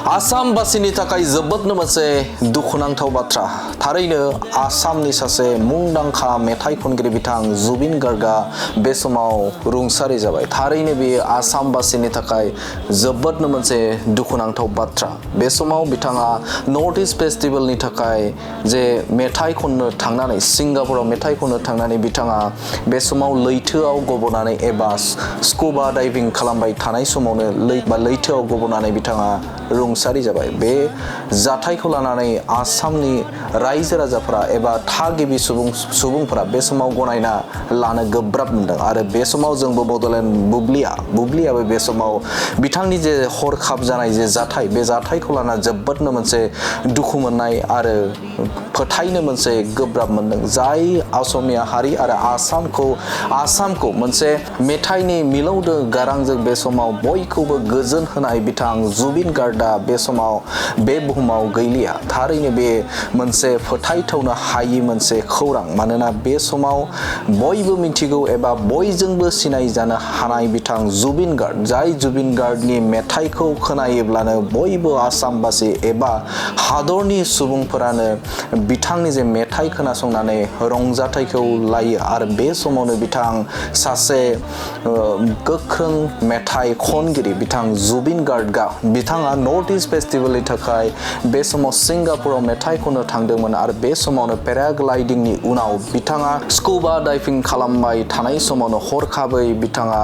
आसामबासिनि थाखाय जोबोदनो मोनसे दुखुनांथाव बाथ्रा थारैनो आसामनि सासे मुंदांखा मेथाइ खनगिरि बिथां जुबिन गार्गआ बे समाव रुंसारि जाबाय थारैनो बेयो आसामबासिनि थाखाय जोबोदनो मोनसे दुखुनांथाव बाथ्रा बे समाव बिथाङा नर्थ इस्ट फेस्टिवलनि थाखाय जे मेथाइ खननो थांनानै सिंगापुराव मेथाइ खननो थांनानै बिथाङा बे समाव लैथोआव गबनानै एबा स्कुबा डाइभिं खालामबाय थानाय समावनो लैथोआव गबनानै बिथाङा रुंसारि जाबाय बे जाथायखौ लानानै आसामनि रायजो राजाफोरा एबा थागिबि सुबुंफोरा बे समाव गनायना लानो गोब्राब मोनदों आरो बे समाव जोंबो बड'लेण्ड बुब्लियाबो बे समाव बिथांनि जे हरखाब जानाय जे जाथाय बे जाथायखौ लाना जोबोदनो मोनसे दुखु मोननाय आरो फोथायनो मोनसे गोब्राब मोनदों जाय असमिया हारि आरो आसामखौ मोनसे मेथाइनि मिलौदो गारांजों बे समाव बयखौबो गोजोन होनाय बिथां जुबिन गार्गआ बे समाव बे बुहुमाव गैलिया थारैनो बे मोनसे फोथायथावनो हायि मोनसे खौरां मानोना बे समाव बयबो मिथिगौ एबा बयजोंबो सिनाय जानो हानाय बिथां जुबिन गार्ग जाय जुबिन गार्गनि मेथाइखौ खोनायोब्लानो बयबो आसामबासि एबा हादरनि सुबुंफोरानो बिथांनि जे मेथाइ खोनासंनानै रंजाथाइखौ लायो आरो बे समावनो बिथां सासे गोख्रों मेथाइ खनगिरि बिथां जुबिन गार्गआ बिथाङा नर्थ इस्ट फेस्टिवलनि थाखाय बे समाव सिंगापुराव मेथाइ खननो थांदोंमोन आरो बे समावनो पेराग्लाइडिंनि उनाव बिथाङा स्कुबा डाइभिं खालामबाय थानाय समावनो हरखाबै बिथाङा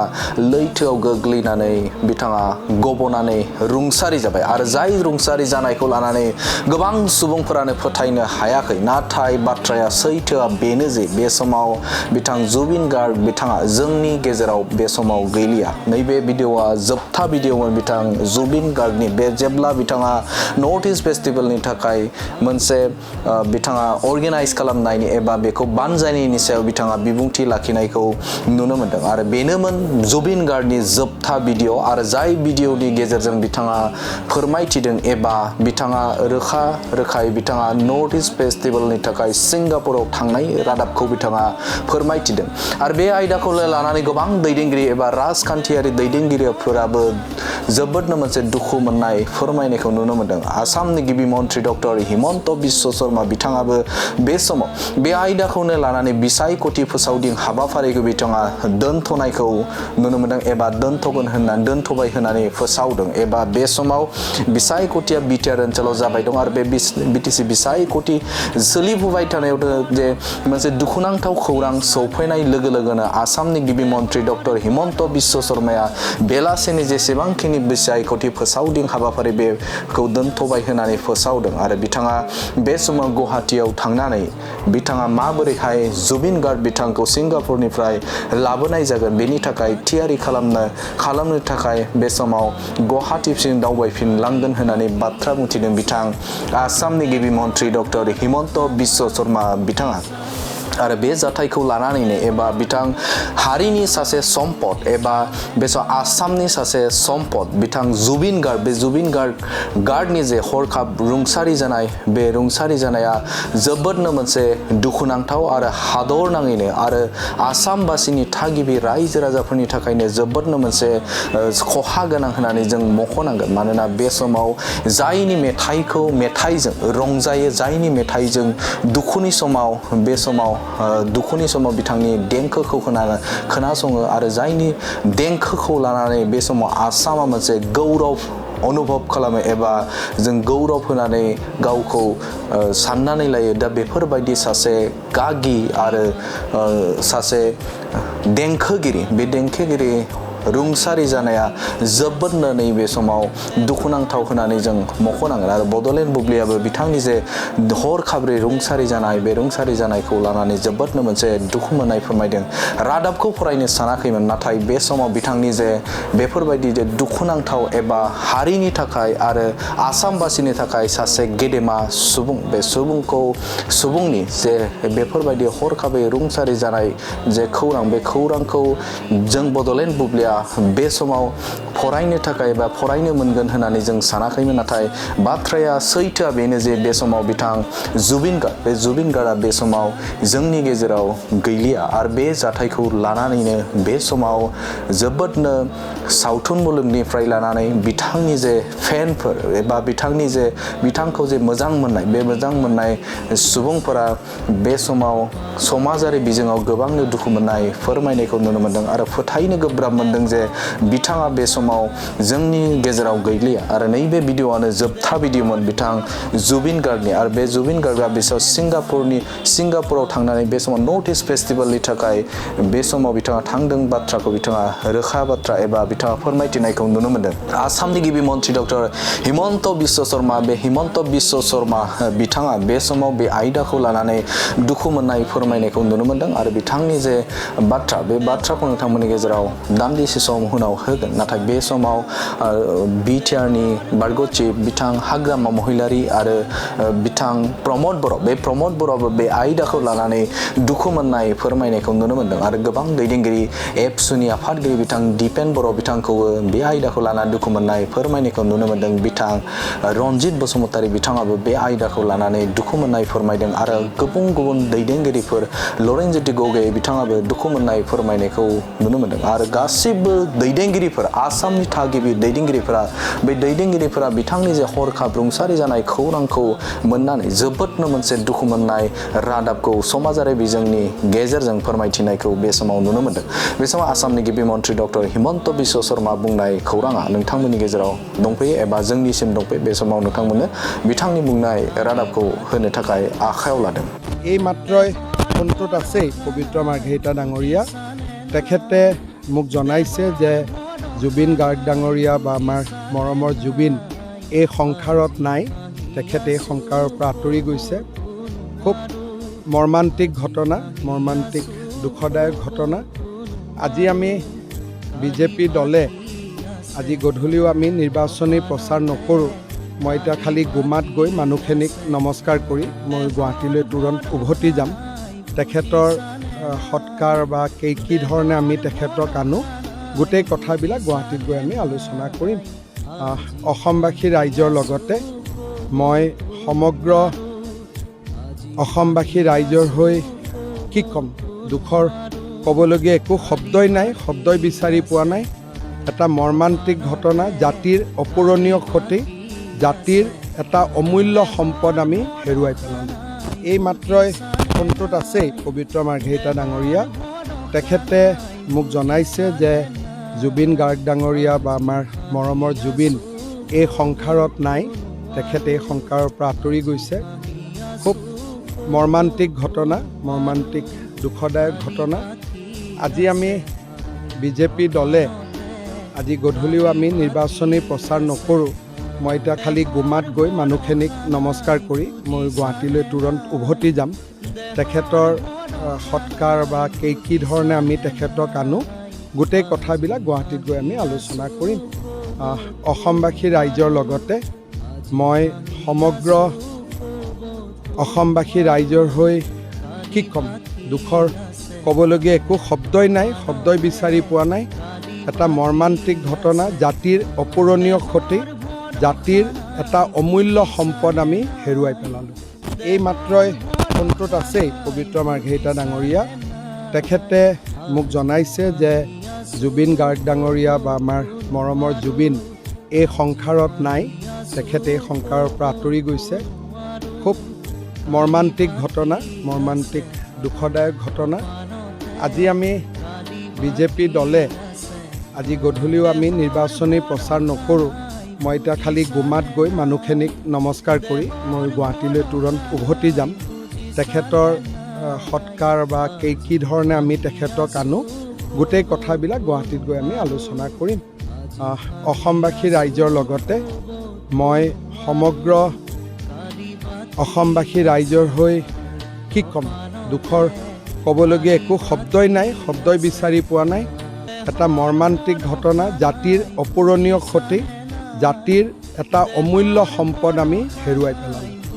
लैथोआव गोग्लैनानै बिथाङा गबनानै रुंसारि जाबाय आरो जाय रुंसारि जानायखौ लानानै गोबां सुबुंफोरानो फोथायनो हायाखै नाथाय बाथ्राया सैथोआ बेनो जे बे समाव बिथां जुबिन गार्ग बिथाङा जोंनि गेजेराव बे समाव गैलिया नैबे भिडिअआ जोबथा भिडिअमोन बिथां जुबिन गार्गनि बे जेब्ला बिथाङा नर्थ इस्ट फेस्टिवलनि थाखाय मोनसे बिथाङा अर्गेनाइज खालामनायनि एबा बेखौ बानजायनायनि सायाव बिथाङा बिबुंथि लाखिनायखौ नुनो मोनदों आरो बेनोमोन जुबिन गार्गनि जोबथा भिडिअ आरो जाय भिडिअनि गेजेरजों बिथाङा फोरमायथिदों एबा बिथाङा रोखायै बिथाङा नर्थ इस्ट फेस्टिवलनि थाखाय सिंगापुराव थांनाय रादाबखौ बिथाङा फोरमायथिदों आरो बे आयदाखौ लानानै गोबां दैदेनगिरि एबा राजखान्थियारि दैदेनगिरिफोराबो जोबोदनो मोनसे दुखु मोननाय फोरमायनायखौ नुनो मोनदों आसामनि गिबि मन्त्रि डक्टर हिमन्त बिश्व शर्मा बिथाङाबो बे समाव बे आयदाखौनो लानानै बिसायख'थि फोसावदिं हाबाफारिखौ बिथाङा दोनथ'नायखौ नुनो मोनदों एबा दोनथ'बाय होननानै फोसावदों एबा बे समाव बिसायख'थिया बिटिआर ओनसोलाव जाबाय दं आरो बे बिटिसि बिसायख'थि सोलिफुबाय थानायाव जे मोनसे दुखुनांथाव खौरां सौफैनाय लोगो लोगोनो आसामनि गिबि मन्त्रि डक्टर हिमन्त बिश्व शर्माया बेलासेनि जेसेबांखिनि बिसायख'थि फोसावदिं हाबाफारि बेखौ दोनथ'बाय होननानै फोसावदों आरो बिथाङा बे समाव गुवाहाटीयाव थांनानै बिथाङा माबोरैहाय जुबिन गार्ग बिथांखौ सिंगापुरनिफ्राय लाबोनाय जागोन बेनि थाखाय थियारि खालामनो थाखाय बे समाव गुवाहाटीसिम दावबायफिनलांगोन होननानै बाथ्रा बुंथिदों बिथां आसामनि गिबि मन्त्रि डक्टर हिमन्त बिश्व शर्मा बिथाङा आरो बे जाथायखौ लानानैनो एबा बिथां हारिनि सासे सम्पद एबा बे आसामनि सासे सम्पद बिथां जुबिन गार्ग बे जुबिन गार्गनि जे हरखाब रुंसारि जानाय बे रुंसारि जानाया जोबोदनो मोनसे दुखुनांथाव आरो हादर नाङैनो आरो आसामबासिनि थागिबि रायजो राजाफोरनि थाखायनो जोबोदनो मोनसे खहा गोनां होननानै जों मख'नांगोन मानोना बे समाव जायनि मेथाइजों रंजायो जायनि मेथाइजों दुखुनि समाव बिथांनि देंखोखौ खोनासङो आरो जायनि देंखोखौ लानानै बे समाव आसामा मोनसे गौरब अनुभब खालामो एबा जों गौरब होनानै गावखौ साननानै लायो दा बेफोरबायदि सासे गागि आरो सासे देंखोगिरि बे देंखोगिरि रुंसारि जानाया जोबोदनो नैबे समाव दुखुनांथाव होननानै जों मख'नांगोन आरो बड'लेण्ड बुब्लियाबो बिथांनि जे हरखाबै रुंसारि जानाय बे रुंसारि जानायखौ लानानै जोबोदनो मोनसे दुखु मोननाय फोरमायदों रादाबखौ फरायनो सानाखैमोन नाथाय बे समाव बिथांनि जे बेफोरबायदि जे दुखुनांथाव एबा हारिनि थाखाय आरो आसामबासिनि थाखाय सासे गेदेमा सुबुं बे सुबुंनि जे बेफोरबायदि हरखाबै रुंसारि जानाय जे खौरां बे खौरांखौ जों बड'लेण्ड बुब्लिया फरायसाफोरा बे समाव फरायनो थाखाय बा फरायनो मोनगोन होननानै जों सानाखैमोन नाथाय बाथ्राया सैथोआ बेनो जे बे समाव बिथां जुबिन गार्गआ बे समाव जोंनि गेजेराव गैलिया आरो बे जाथायखौ लानानैनो बे समाव जोबोदनो सावथुन मुलुगनिफ्राय लानानै बिथांनि जे फेनफोर एबा बिथांखौ जे मोजां मोननाय बे मोजां मोननाय सुबुंफोरा बे समाव समाजारि बिजोङाव गोबांनो दुखु मोननाय फोरमायनायखौ नुनो मोनदों आरो फोथायनो गोब्राब मोनदों जे बिथाङा बे समाव जोंनि गेजेराव गैलिया आरो नैबे भिडिअ'आनो जोबथा भिडिअ'मोन बिथां जुबिन गार्गनि आरो बे जुबिन गार्गआ बेसोर सिंगापुराव थांनानै बे समाव नर्थ इस्ट फेस्टिभेलनि थाखाय बे समाव बिथाङा थांदों बाथ्राखौ बिथाङा रोखा बाथ्रा एबा बिथाङा फोरमायथिनायखौ नुनो मोनदों। आसामनि गिबि मन्त्रि डक्टर हिमन्त बिश्व शर्मा बिथाङा बे समाव बे आयदाखौ लानानै दुखु मोननाय फोरमायनायखौ नुनो मोनदों आरो बिथांनि जे बाथ्रा बे बाथ्राखौ नोंथांमोननि गेजेराव दान्दिसे सम उनाव होगोन नाथाय बे समाव बिटिआरनि बारग' चिफ बिथां हाग्रामा महिलारि आरो बिथां प्रमद बर'आबो बे आयदाखौ लानानै दुखु मोननाय फोरमायनायखौ नुनो मोनदों आरो गोबां दैदेनगिरि एबसुनि आफादगिरि बिथां दिपेन बर' बिथांखौबो बे आयदाखौ लानानै दुखु मोननाय फोरमायनायखौ नुनो मोनदों। बिथां रनजित बसुमतारी बिथाङाबो बे आयदाखौ लानानै दुखु मोननाय फोरमायदों आरो गुबुन दैदेनगिरिफोर लरेनज्योति गगৈ बिथाङाबो दुखु मोननाय फोरमायनायखौ नुनो मोनदों आरो गासिबो दैदेनगिरिफोर आसामनि थागिबि दैदेनगिरिफोरा बिथांनि जे हरखाब रुंसारि जानाय खौरांखौ मोननानै जोबोदनो मोनसे दुखु मोननाय रादाबखौ समाजारि बिजोंनि गेजेरजों फोरमायथिनायखौ बे समाव नुनो मोनदों। बे समाव आसामनि गिबि मन्त्रि डक्टर हिमन्त बिश्व शर्मा बुंनाय खौराङा नोंथांमोननि गेजेराव दंफैयो एबा जोंनिसिम दंफैयो बे समाव नोंथांमोननो बिथांनि बुंनाय रादाबखौ होनो थाखाय आखायाव लादों। এই মাত্ৰই ফোনটোত আছেই পবিত্ৰ মাৰ্ঘেৰিটা ডাঙৰীয়া তেখেতে মোক জনাইছে যে জুবিন গাৰ্গ ডাঙৰীয়া বা আমাৰ মৰমৰ জুবিন এই সংসাৰত নাই, তেখেতে এই সংসাৰৰ পৰা আঁতৰি গৈছে। খুব মৰ্মান্তিক ঘটনা, মৰ্মান্তিক দুখদায়ক ঘটনা। আজি আমি বিজেপি দলে আজি গধূলিও আমি নিৰ্বাচনী প্ৰচাৰ নকৰোঁ। মই এতিয়া খালি গুমাত গৈ মানুহখিনিক নমস্কাৰ কৰি মই গুৱাহাটীলৈ তুৰন্ত উভতি যাম। তেখেতৰ সৎকাৰ বা কি ধৰণে আমি তেখেতক আনো গোটেই কথাবিলাক গুৱাহাটীত গৈ আমি আলোচনা কৰিম। অসমবাসী ৰাইজৰ লগতে মই সমগ্ৰ অসমবাসী ৰাইজৰ হৈ কি ক'ম, দুখৰ ক'বলগীয়া একো শব্দই নাই, শব্দই বিচাৰি পোৱা নাই। এটা মৰ্মান্তিক ঘটনা, জাতিৰ অপূৰণীয় ক্ষতি, জাতিৰ এটা অমূল্য সম্পদ আমি হেৰুৱাই পেলালোঁ। এই মাত্ৰই ফোনটোত আছেই পবিত্ৰ মাৰ্ঘেৰিটা ডাঙৰীয়া তেখেতে মোক জনাইছে যে জুবিন গাৰ্গ ডাঙৰীয়া বা আমাৰ মৰমৰ জুবিন এই সংসাৰত নাই, তেখেতে এই সংসাৰৰ পৰা আঁতৰি গৈছে। খুব মৰ্মান্তিক ঘটনা, মৰ্মান্তিক দুখদায়ক ঘটনা। আজি আমি বিজেপি দলে আজি গধূলিও আমি নিৰ্বাচনী প্ৰচাৰ নকৰোঁ। মই এতিয়া খালি গুমাত গৈ মানুহখিনিক নমস্কাৰ কৰি মই গুৱাহাটীলৈ তুৰন্ত উভতি যাম। তেখেতৰ সৎকাৰ বা কি ধৰণে আমি তেখেতক আনো গোটেই কথাবিলাক গুৱাহাটীত গৈ আমি আলোচনা কৰিম। অসমবাসী ৰাইজৰ লগতে মই সমগ্ৰ অসমবাসী ৰাইজৰ হৈ কি ক'ম, দুখৰ ক'বলগীয়া একো শব্দই নাই, শব্দই বিচাৰি পোৱা নাই। এটা মৰ্মান্তিক ঘটনা, জাতিৰ অপূৰণীয় ক্ষতি, জাতিৰ এটা অমূল্য সম্পদ আমি হেৰুৱাই পেলালোঁ। এই মাত্ৰই ফোনটোত আছেই পবিত্ৰ মাৰ্ঘেৰিটা ডাঙৰীয়া তেখেতে মোক জনাইছে যে জুবিন গাৰ্গ ডাঙৰীয়া বা আমাৰ মৰমৰ জুবিন এই সংসাৰত নাই, তেখেতে এই সংসাৰৰ পৰা আঁতৰি গৈছে। খুব মৰ্মান্তিক ঘটনা, মৰ্মান্তিক দুখদায়ক ঘটনা। আজি আমি বিজেপি দলে আজি গধূলিও আমি নিৰ্বাচনী প্ৰচাৰ নকৰোঁ। মই এতিয়া খালি গুমাত গৈ মানুহখিনিক নমস্কাৰ কৰি মই গুৱাহাটীলৈ তুৰন্ত উভতি যাম। তেখেতৰ সৎকাৰ বা কি ধৰণে আমি তেখেতক আনো গোটেই কথাবিলাক গুৱাহাটীত গৈ আমি আলোচনা কৰিম। অসমবাসী ৰাইজৰ লগতে মই সমগ্ৰ অসমবাসী ৰাইজৰ হৈ কি ক'ম, দুখৰ ক'বলগীয়া একো শব্দই নাই, শব্দই বিচাৰি পোৱা নাই। এটা মৰ্মান্তিক ঘটনা, জাতিৰ অপূৰণীয় ক্ষতি, জাতিৰ এটা অমূল্য সম্পদ আমি হেৰুৱাই পেলালোঁ।